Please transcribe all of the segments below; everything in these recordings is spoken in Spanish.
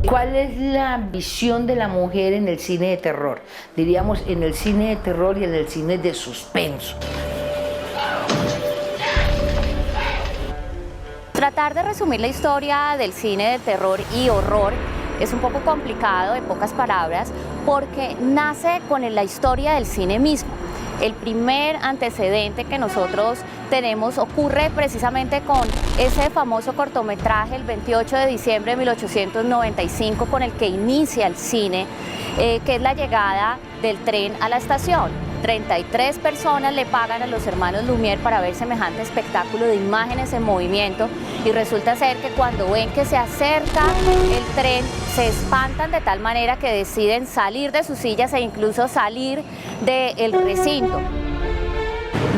¿Cuál es la visión de la mujer en el cine de terror? Diríamos en el cine de terror y en el cine de suspenso. Tratar de resumir la historia del cine de terror y horror es un poco complicado, en pocas palabras, porque nace con la historia del cine mismo. El primer antecedente que nosotros tenemos ocurre precisamente con ese famoso cortometraje el 28 de diciembre de 1895 con el que inicia el cine, que es la llegada del tren a la estación. 33 personas le pagan a los hermanos Lumière para ver semejante espectáculo de imágenes en movimiento y resulta ser que cuando ven que se acerca el tren se espantan de tal manera que deciden salir de sus sillas e incluso salir del recinto.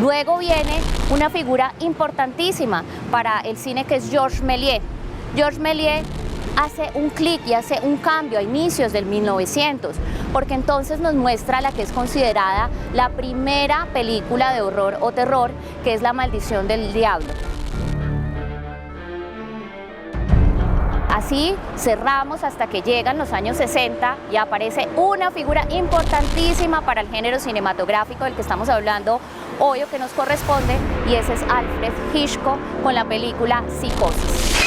Luego viene una figura importantísima para el cine que es Georges Méliès. Georges Méliès hace un clic y hace un cambio a inicios del 1900, porque entonces nos muestra la que es considerada la primera película de horror o terror, que es La maldición del diablo. Así cerramos hasta que llegan los años 60 y aparece una figura importantísima para el género cinematográfico del que estamos hablando hoy o que nos corresponde, y ese es Alfred Hitchcock con la película Psicosis.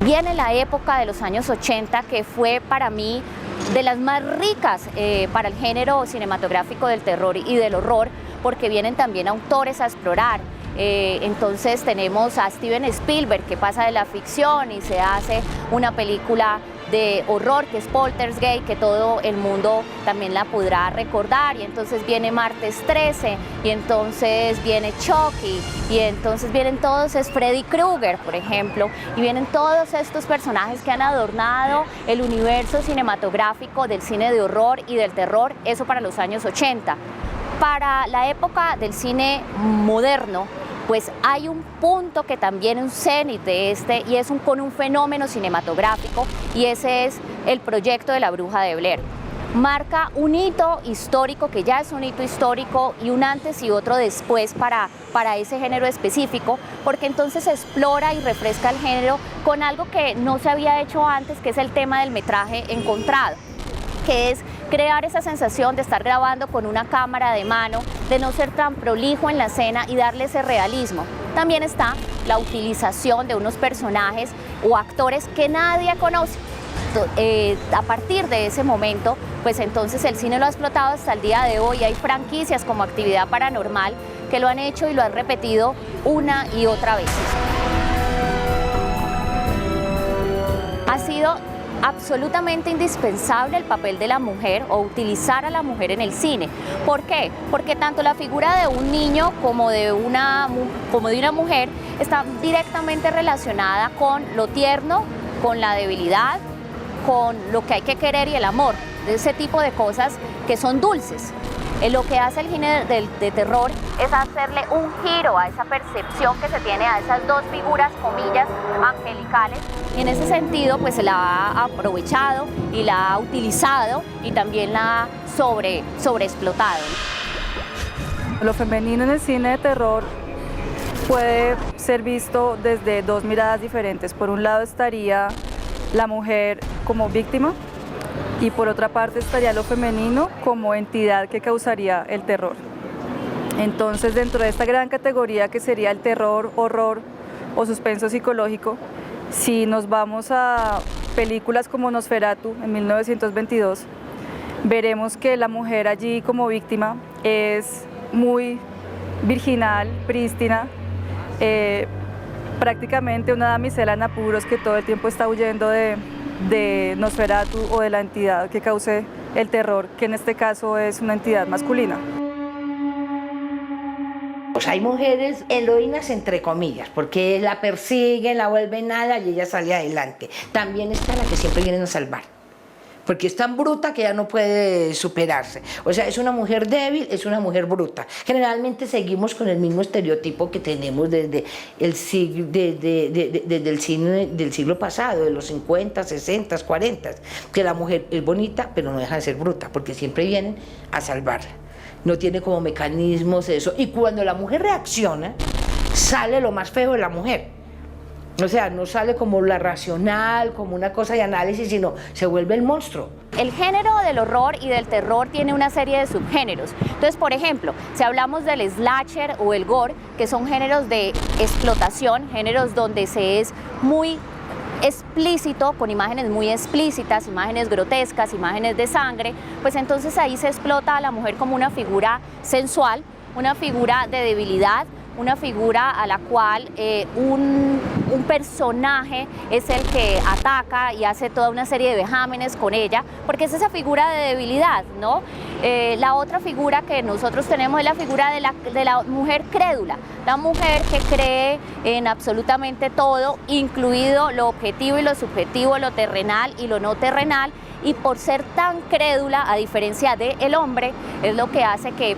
Viene la época de los años 80 que fue para mí de las más ricas para el género cinematográfico del terror y del horror, porque vienen también autores a explorar. Entonces tenemos a Steven Spielberg, que pasa de la ficción y se hace una película de horror que es Poltergeist, que todo el mundo también la podrá recordar, y entonces viene Martes 13, y entonces viene Chucky, y entonces vienen todos, es Freddy Krueger, por ejemplo, y vienen todos estos personajes que han adornado el universo cinematográfico del cine de horror y del terror, eso para los años 80. Para la época del cine moderno, pues hay un punto que también es un cenit de y es con un fenómeno cinematográfico, y ese es el proyecto de La Bruja de Blair. Marca un hito histórico, que ya es un hito histórico, y un antes y otro después para ese género específico, porque entonces explora y refresca el género con algo que no se había hecho antes, que es el tema del metraje encontrado, que es crear esa sensación de estar grabando con una cámara de mano, de no ser tan prolijo en la escena y darle ese realismo. También está la utilización de unos personajes o actores que nadie conoce. A partir de ese momento, pues entonces el cine lo ha explotado hasta el día de hoy. Hay franquicias como Actividad Paranormal que lo han hecho y lo han repetido una y otra vez. Ha sido absolutamente indispensable el papel de la mujer o utilizar a la mujer en el cine. ¿Por qué? Porque tanto la figura de un niño como de una mujer está directamente relacionada con lo tierno, con la debilidad, con lo que hay que querer y el amor, de ese tipo de cosas que son dulces. Lo que hace el cine de terror es hacerle un giro a esa percepción que se tiene a esas dos figuras, comillas, angelicales, y en ese sentido pues se la ha aprovechado y la ha utilizado y también la ha sobreexplotado. Lo femenino en el cine de terror puede ser visto desde dos miradas diferentes. Por un lado estaría la mujer como víctima, y por otra parte estaría lo femenino como entidad que causaría el terror. Entonces, dentro de esta gran categoría que sería el terror, horror o suspenso psicológico, si nos vamos a películas como Nosferatu en 1922, veremos que la mujer allí como víctima es muy virginal, prístina, prácticamente una damisela en apuros que todo el tiempo está huyendo de Nosferatu o de la entidad que cause el terror, que en este caso es una entidad masculina. Pues hay mujeres heroínas entre comillas, porque la persiguen, la vuelven nada y ella sale adelante. También está la que siempre vienen a salvar, porque es tan bruta que ya no puede superarse. O sea, es una mujer débil, es una mujer bruta. Generalmente seguimos con el mismo estereotipo que tenemos desde el cine del siglo pasado, de los 50, 60, 40, que la mujer es bonita, pero no deja de ser bruta, porque siempre vienen a salvarla. No tiene como mecanismos de eso. Y cuando la mujer reacciona, sale lo más feo de la mujer. O sea, no sale como la racional, como una cosa de análisis, sino se vuelve el monstruo. El género del horror y del terror tiene una serie de subgéneros. Entonces, por ejemplo, si hablamos del slasher o el gore, que son géneros de explotación, géneros donde se es muy explícito, con imágenes muy explícitas, imágenes grotescas, imágenes de sangre, pues entonces ahí se explota a la mujer como una figura sensual, una figura de debilidad, una figura a la cual un personaje es el que ataca y hace toda una serie de vejámenes con ella, porque es esa figura de debilidad, ¿no? La otra figura que nosotros tenemos es la figura de la mujer crédula, la mujer que cree en absolutamente todo, incluido lo objetivo y lo subjetivo, lo terrenal y lo no terrenal, y por ser tan crédula, a diferencia del hombre, es lo que hace que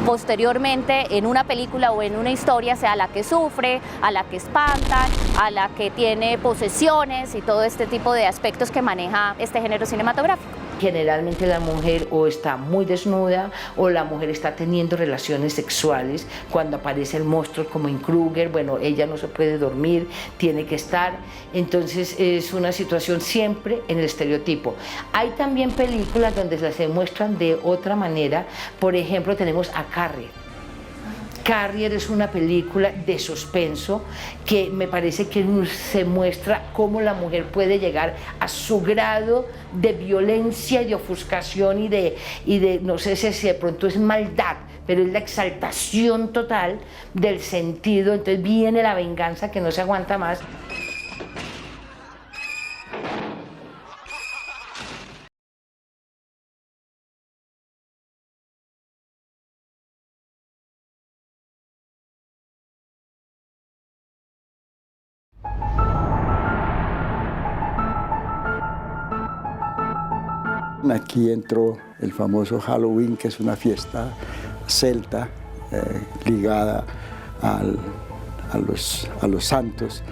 posteriormente en una película o en una historia sea la que sufre, a la que espantan, a la que tiene posesiones y todo este tipo de aspectos que maneja este género cinematográfico. Generalmente la mujer o está muy desnuda o la mujer está teniendo relaciones sexuales cuando aparece el monstruo como en Krueger. Bueno, ella no se puede dormir, tiene que estar. Entonces es una situación siempre en el estereotipo. Hay también películas donde se muestran de otra manera. Por ejemplo, tenemos a Carrie. Carrie es una película de suspenso que me parece que se muestra cómo la mujer puede llegar a su grado de violencia y de ofuscación y de no sé si de pronto es maldad, pero es la exaltación total del sentido. Entonces viene la venganza que no se aguanta más. Aquí entró el famoso Halloween, que es una fiesta celta ligada a los santos,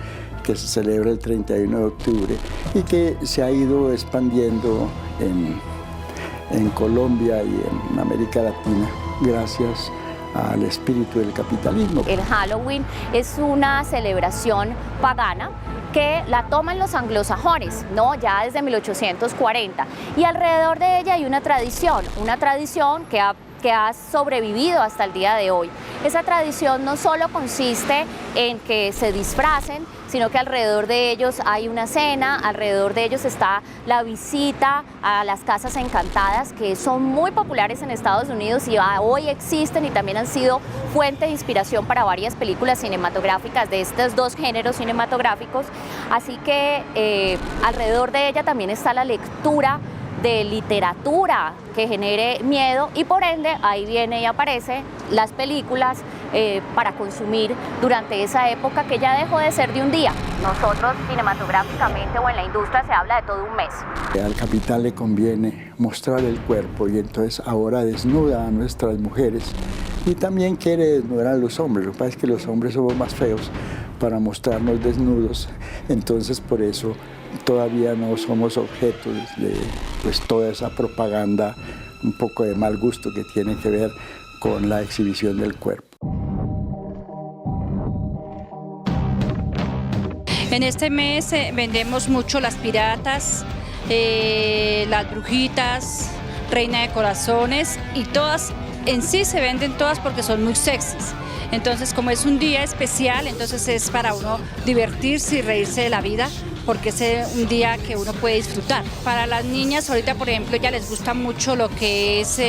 que se celebra el 31 de octubre y que se ha ido expandiendo en Colombia y en América Latina gracias al espíritu del capitalismo. El Halloween es una celebración pagana que la toman los anglosajones, ¿no? Ya desde 1840, y alrededor de ella hay una tradición que ha sobrevivido hasta el día de hoy. Esa tradición no solo consiste en que se disfracen, sino que alrededor de ellos hay una cena, alrededor de ellos está la visita a las casas encantadas, que son muy populares en Estados Unidos y hoy existen y también han sido fuente de inspiración para varias películas cinematográficas de estos dos géneros cinematográficos. Así que alrededor de ella también está la lectura de literatura que genere miedo y por ende ahí viene y aparece las películas para consumir durante esa época que ya dejó de ser de un día. Nosotros cinematográficamente o en la industria se habla de todo un mes. Al capital le conviene mostrar el cuerpo y entonces ahora desnuda a nuestras mujeres y también quiere desnudar a los hombres. Lo que pasa es que los hombres somos más feos para mostrarnos desnudos, entonces por eso todavía no somos objetos de toda esa propaganda un poco de mal gusto que tiene que ver con la exhibición del cuerpo. En este mes vendemos mucho las piratas, las brujitas, reina de corazones, y todas en sí se venden todas porque son muy sexys. Entonces, como es un día especial, entonces es para uno divertirse y reírse de la vida, porque es un día que uno puede disfrutar. Para las niñas, ahorita por ejemplo, ya les gusta mucho lo que es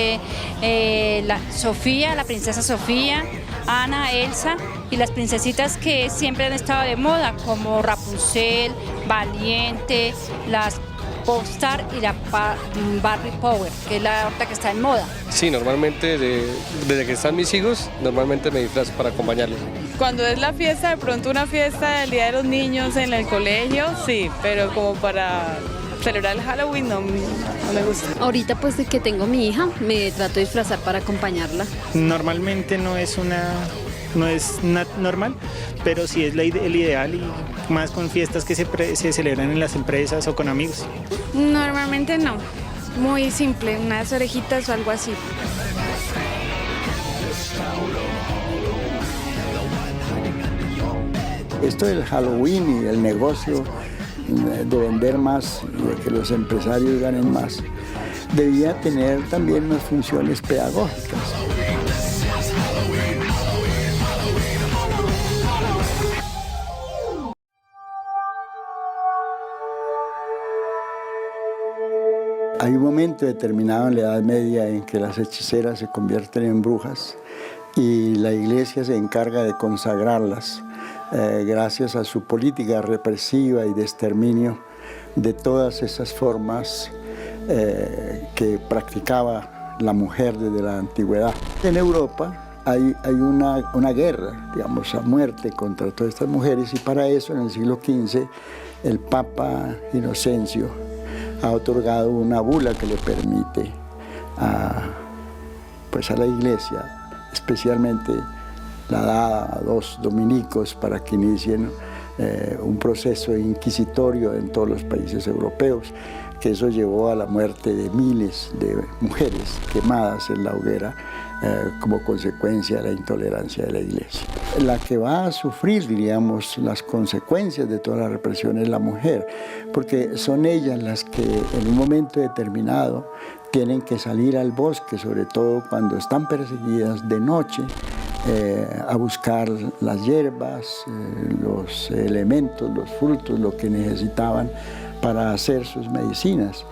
Sofía, la princesa Sofía, Ana, Elsa y las princesitas que siempre han estado de moda, como Rapunzel, Valiente, las Popstar y la Barbie Power, que es la ahorita que está en moda. Sí, normalmente desde que están mis hijos, normalmente me disfrazo para acompañarlos. Cuando es la fiesta, de pronto una fiesta del Día de los Niños en el colegio, sí, pero como para celebrar el Halloween no me gusta. Ahorita pues de que tengo mi hija, me trato de disfrazar para acompañarla. Normalmente no es normal, pero sí es el ideal y más con fiestas que se celebran en las empresas o con amigos. Normalmente no, muy simple, unas orejitas o algo así. Esto del Halloween y el negocio de vender más y de que los empresarios ganen más, debía tener también unas funciones pedagógicas. Hay un momento determinado en la Edad Media en que las hechiceras se convierten en brujas y la Iglesia se encarga de consagrarlas gracias a su política represiva y de exterminio de todas esas formas que practicaba la mujer desde la antigüedad. En Europa hay una guerra, digamos, a muerte contra todas estas mujeres y para eso en el siglo XV el Papa Inocencio ha otorgado una bula que le permite a la Iglesia, especialmente la da a 2 dominicos para que inicien un proceso inquisitorio en todos los países europeos, que eso llevó a la muerte de miles de mujeres quemadas en la hoguera como consecuencia de la intolerancia de la Iglesia. La que va a sufrir, diríamos, las consecuencias de toda la represión es la mujer, porque son ellas las que en un momento determinado tienen que salir al bosque, sobre todo cuando están perseguidas de noche, a buscar las hierbas, los elementos, los frutos, lo que necesitaban para hacer sus medicinas.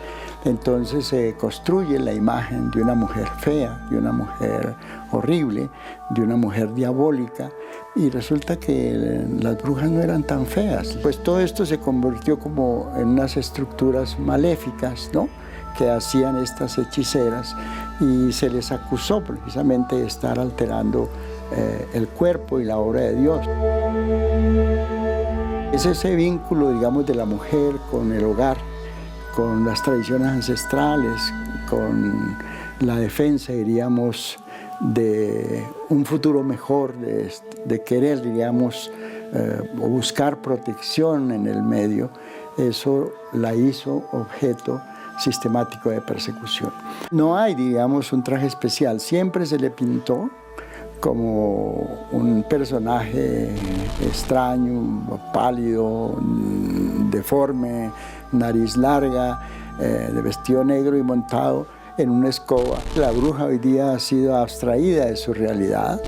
Entonces se construye la imagen de una mujer fea, de una mujer horrible, de una mujer diabólica, y resulta que las brujas no eran tan feas. Pues todo esto se convirtió como en unas estructuras maléficas, ¿no?, que hacían estas hechiceras, y se les acusó precisamente de estar alterando el cuerpo y la obra de Dios. Es ese vínculo, digamos, de la mujer con el hogar, con las tradiciones ancestrales, con la defensa, diríamos, de un futuro mejor, de querer, diríamos, o buscar protección en el medio. Eso la hizo objeto sistemático de persecución. No hay, digamos, un traje especial, siempre se le pintó como un personaje extraño, pálido, deforme, nariz larga, de vestido negro y montado en una escoba. La bruja hoy día ha sido abstraída de su realidad.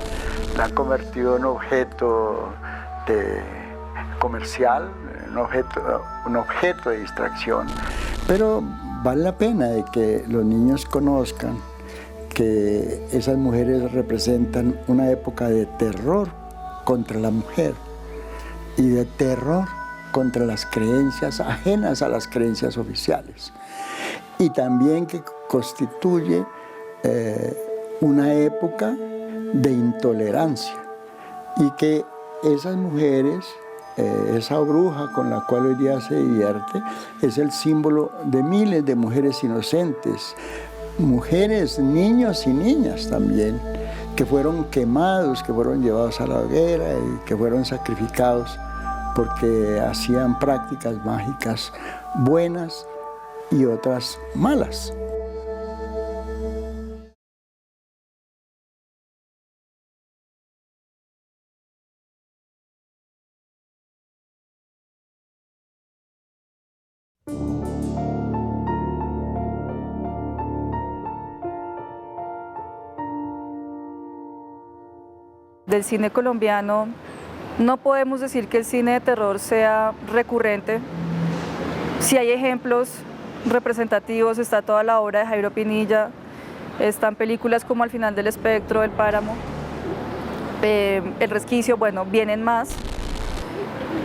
La han convertido en objeto comercial, un objeto de distracción. Pero vale la pena de que los niños conozcan que esas mujeres representan una época de terror contra la mujer y de terror contra las creencias ajenas a las creencias oficiales. Y también que constituye una época de intolerancia y que esas mujeres, esa bruja con la cual hoy día se divierte, es el símbolo de miles de mujeres inocentes, mujeres, niños y niñas también, que fueron quemados, que fueron llevados a la hoguera y que fueron sacrificados porque hacían prácticas mágicas buenas y otras malas. Del cine colombiano no podemos decir que el cine de terror sea recurrente. Si hay ejemplos representativos, está toda la obra de Jairo Pinilla, están películas como Al final del espectro, El páramo, El resquicio, bueno, vienen más.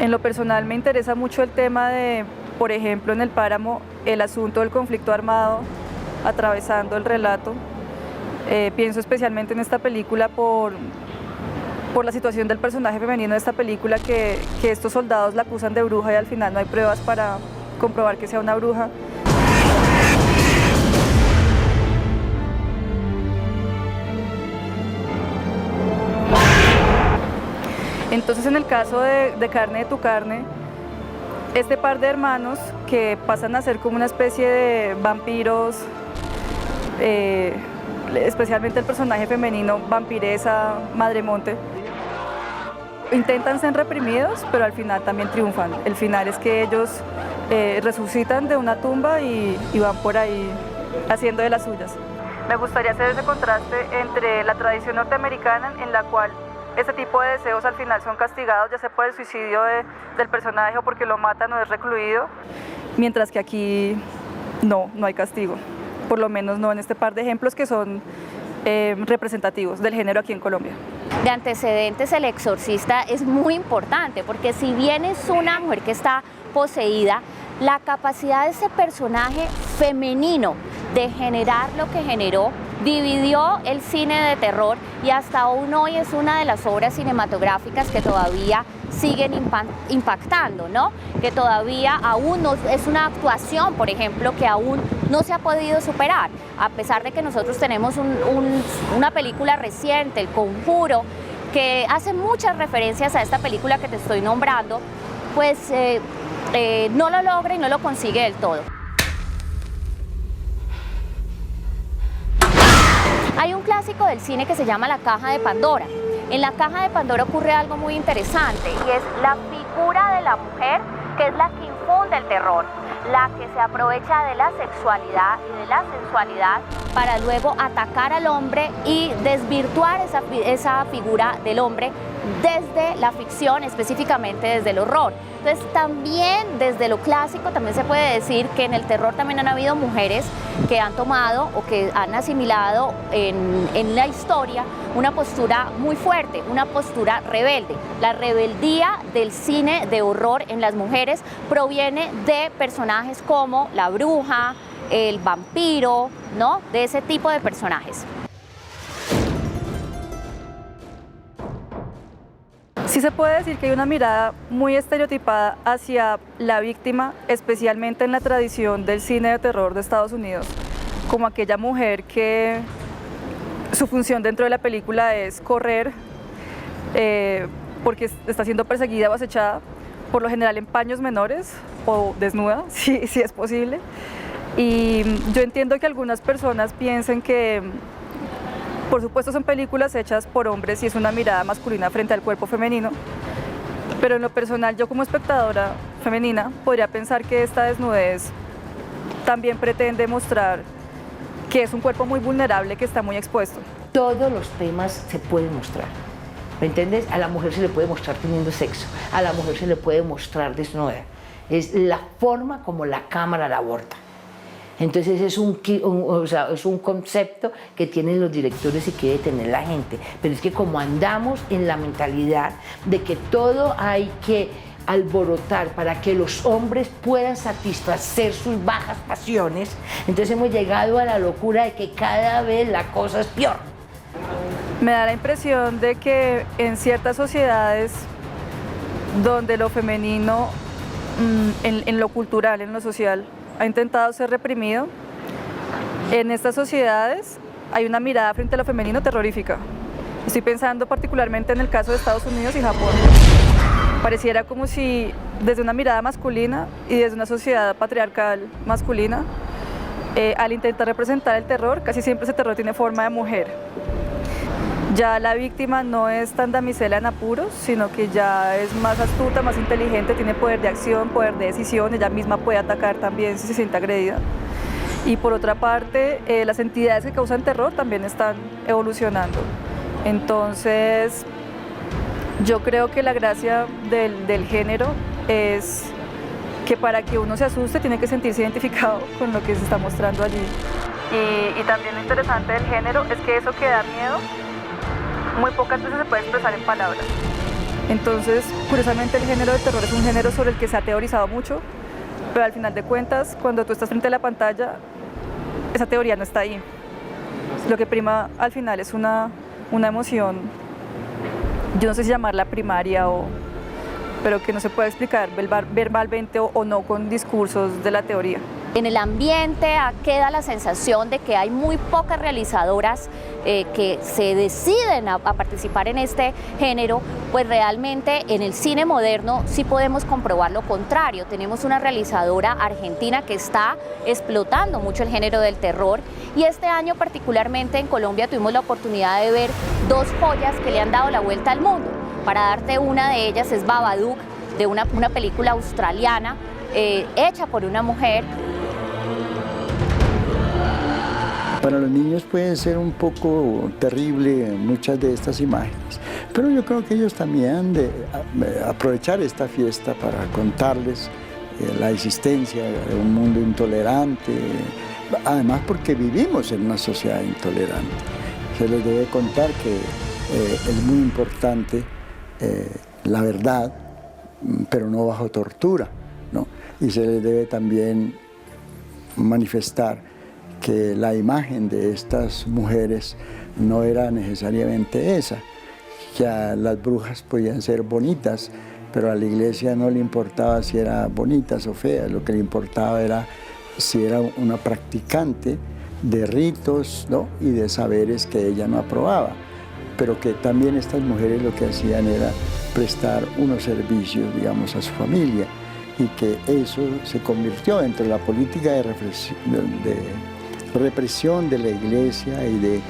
En lo personal me interesa mucho el tema de por ejemplo, en El Páramo, el asunto del conflicto armado atravesando el relato. Pienso especialmente en esta película por la situación del personaje femenino de esta película, que estos soldados la acusan de bruja y al final no hay pruebas para comprobar que sea una bruja. Entonces, en el caso de Carne de tu carne, este par de hermanos que pasan a ser como una especie de vampiros, especialmente el personaje femenino, vampiresa, Madremonte, intentan ser reprimidos, pero al final también triunfan. El final es que ellos resucitan de una tumba y van por ahí haciendo de las suyas. Me gustaría hacer ese contraste entre la tradición norteamericana, en la cual este tipo de deseos al final son castigados, ya sea por el suicidio del personaje o porque lo matan o es recluido, mientras que aquí no hay castigo, por lo menos no en este par de ejemplos que son representativos del género aquí en Colombia. De antecedentes, El Exorcista es muy importante porque si bien es una mujer que está poseída, la capacidad de ese personaje femenino de generar lo que generó dividió el cine de terror y hasta aún hoy es una de las obras cinematográficas que todavía siguen impactando, ¿no? Que todavía aún no, es una actuación, por ejemplo, que aún no se ha podido superar, a pesar de que nosotros tenemos una película reciente, El Conjuro, que hace muchas referencias a esta película que te estoy nombrando, pues no lo logra y no lo consigue del todo. Hay un clásico del cine que se llama La Caja de Pandora. En La Caja de Pandora ocurre algo muy interesante y es la figura de la mujer que es la que infunde el terror, la que se aprovecha de la sexualidad y de la sensualidad para luego atacar al hombre y desvirtuar esa figura del hombre desde la ficción, específicamente desde el horror. Entonces también desde lo clásico también se puede decir que en el terror también han habido mujeres que han tomado o que han asimilado en la historia una postura muy fuerte, una postura rebelde. La rebeldía del cine de horror en las mujeres proviene de personajes como la bruja, el vampiro, ¿no? De ese tipo de personajes. Sí se puede decir que hay una mirada muy estereotipada hacia la víctima, especialmente en la tradición del cine de terror de Estados Unidos, como aquella mujer que su función dentro de la película es correr porque está siendo perseguida o acechada, por lo general en paños menores o desnuda, si es posible. Y yo entiendo que algunas personas piensen que, por supuesto, son películas hechas por hombres y es una mirada masculina frente al cuerpo femenino, pero en lo personal yo como espectadora femenina podría pensar que esta desnudez también pretende mostrar que es un cuerpo muy vulnerable, que está muy expuesto. Todos los temas se pueden mostrar, ¿me entiendes? A la mujer se le puede mostrar teniendo sexo, a la mujer se le puede mostrar desnuda, es la forma como la cámara la aborda. Entonces es un concepto que tienen los directores y que debe tener la gente, pero es que como andamos en la mentalidad de que todo hay que alborotar para que los hombres puedan satisfacer sus bajas pasiones, entonces hemos llegado a la locura de que cada vez la cosa es peor. Me da la impresión de que en ciertas sociedades donde lo femenino, en lo cultural, en lo social, ha intentado ser reprimido, en estas sociedades hay una mirada frente a lo femenino terrorífica. Estoy pensando particularmente en el caso de Estados Unidos y Japón. Pareciera como si desde una mirada masculina y desde una sociedad patriarcal masculina, al intentar representar el terror, casi siempre ese terror tiene forma de mujer. Ya la víctima no es tan damisela en apuros, sino que ya es más astuta, más inteligente, tiene poder de acción, poder de decisión, ella misma puede atacar también si se siente agredida. Y por otra parte, las entidades que causan terror también están evolucionando. Entonces, yo creo que la gracia del género es que para que uno se asuste tiene que sentirse identificado con lo que se está mostrando allí. Y también lo interesante del género es que eso que da miedo muy pocas veces se puede expresar en palabras. Entonces, curiosamente, el género de terror es un género sobre el que se ha teorizado mucho, pero al final de cuentas, cuando tú estás frente a la pantalla, esa teoría no está ahí. Lo que prima al final es una emoción, yo no sé si llamarla primaria, pero que no se puede explicar verbalmente o no con discursos de la teoría. En el ambiente queda la sensación de que hay muy pocas realizadoras que se deciden a participar en este género, pues realmente en el cine moderno sí podemos comprobar lo contrario. Tenemos una realizadora argentina que está explotando mucho el género del terror, y este año particularmente en Colombia tuvimos la oportunidad de ver dos joyas que le han dado la vuelta al mundo. Para darte una de ellas es Babadook, de una película australiana hecha por una mujer. Para los niños puede ser un poco terrible muchas de estas imágenes, pero yo creo que ellos también han de aprovechar esta fiesta para contarles la existencia de un mundo intolerante, además porque vivimos en una sociedad intolerante. Se les debe contar que es muy importante la verdad, pero no bajo tortura, ¿no? Y se les debe también manifestar que la imagen de estas mujeres no era necesariamente esa, que a las brujas podían ser bonitas, pero a la iglesia no le importaba si eran bonitas o feas, lo que le importaba era si era una practicante de ritos, ¿no? Y de saberes que ella no aprobaba, pero que también estas mujeres lo que hacían era prestar unos servicios, digamos, a su familia, y que eso se convirtió dentro de la política de represión de la iglesia y de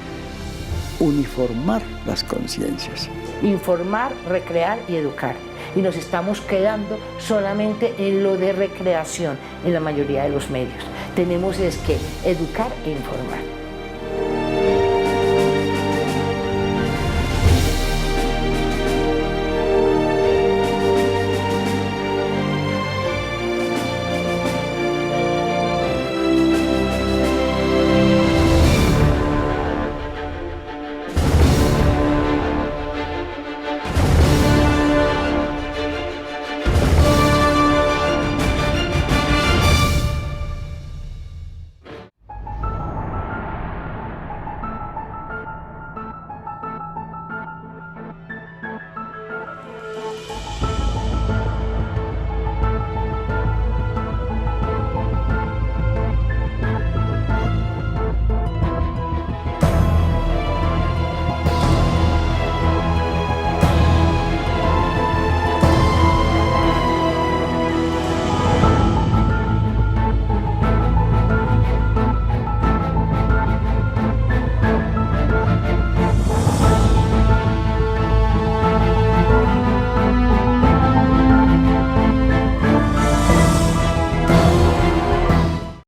uniformar las conciencias. Informar, recrear y educar. Y nos estamos quedando solamente en lo de recreación en la mayoría de los medios. Tenemos es que educar e informar.